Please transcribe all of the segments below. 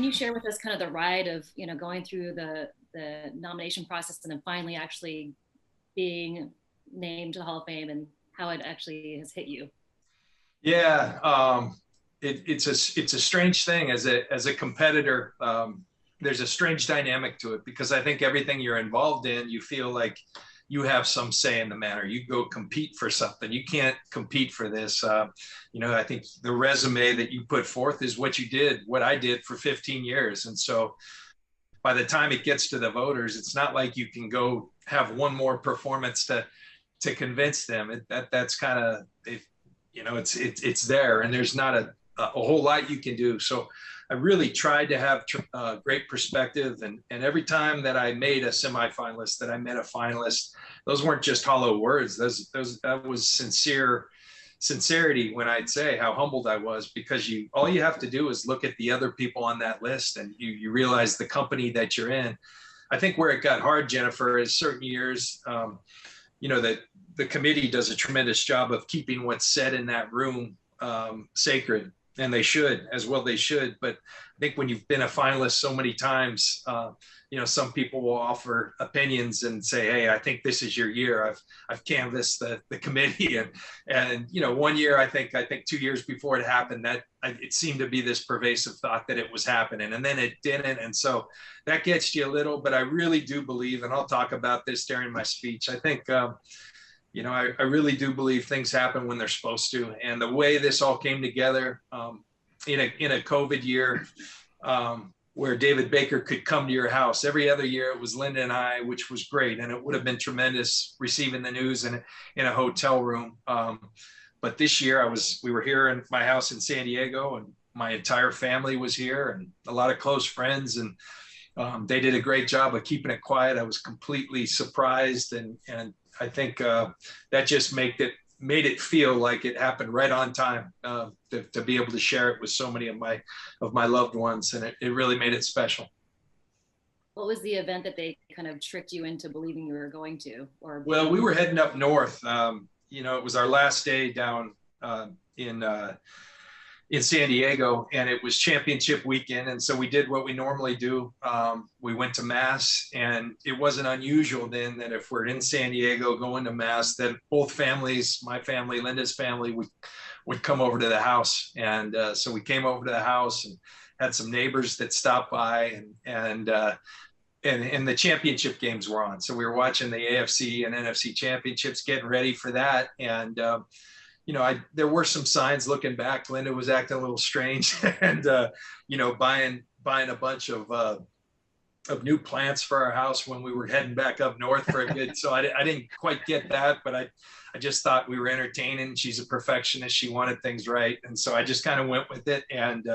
Can you share with us kind of the ride of, going through the nomination process and then finally actually being named to the Hall of Fame and how it actually has hit you? Yeah, it's a strange thing as a competitor. There's a strange dynamic to it because I think everything you're involved in, you feel like you have some say in the matter. You go compete for something. You can't compete for this. I think the resume that you put forth is what you did, what I did for 15 years. And so by the time it gets to the voters, it's not like you can go have one more performance to convince them. That's kind of it's there, and there's not a whole lot you can do. So I really tried to have great perspective, and every time that I made a semifinalist, that I met a finalist, those weren't just hollow words. That was sincerity when I'd say how humbled I was, because all you have to do is look at the other people on that list, and you realize the company that you're in. I think where it got hard, Jennifer, is certain years, that the committee does a tremendous job of keeping what's said in that room sacred, and they should, as well they should. But I think when you've been a finalist so many times, some people will offer opinions and say, hey, I think this is your year. I've canvassed the committee, and one year, I think 2 years before it happened, it seemed to be this pervasive thought that it was happening, and then it didn't. And so that gets you a little, but I really do believe, and I'll talk about this during my speech, I think I really do believe things happen when they're supposed to. And the way this all came together in a COVID year, where David Baker could come to your house. Every other year it was Linda and I, which was great. And it would have been tremendous receiving the news in a hotel room. But this year we were here in my house in San Diego, and my entire family was here and a lot of close friends. And they did a great job of keeping it quiet. I was completely surprised. And I think that just made it feel like it happened right on time, to be able to share it with so many of my loved ones, and it really made it special. What was the event that they kind of tricked you into believing you were going to? Well, we were heading up north. It was our last day down in San Diego, and it was championship weekend. And so we did what we normally do. We went to Mass, and it wasn't unusual then that if we're in San Diego going to Mass, that both families, my family, Linda's family, would come over to the house. And so we came over to the house and had some neighbors that stopped by, and the championship games were on. So we were watching the AFC and NFC championships, getting ready for that. And there were some signs looking back. Linda was acting a little strange, and buying a bunch of new plants for our house when we were heading back up north for a bit. So I didn't quite get that, but I just thought we were entertaining. She's a perfectionist. She wanted things right, and so I just kind of went with it. And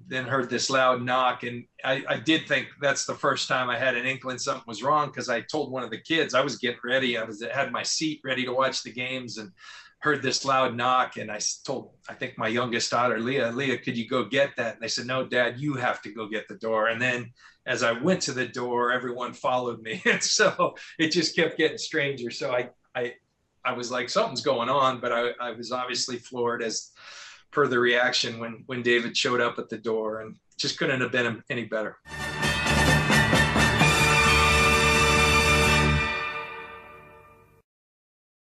then heard this loud knock, and I did think that's the first time I had an inkling something was wrong, because I told one of the kids, I was getting ready, I had my seat ready to watch the games, and heard this loud knock, and I told, I think my youngest daughter, Leah, could you go get that? And they said, no, Dad, you have to go get the door. And then as I went to the door, everyone followed me, and so it just kept getting stranger. So I was like, something's going on, but I was obviously floored as per the reaction when David showed up at the door, and just couldn't have been any better.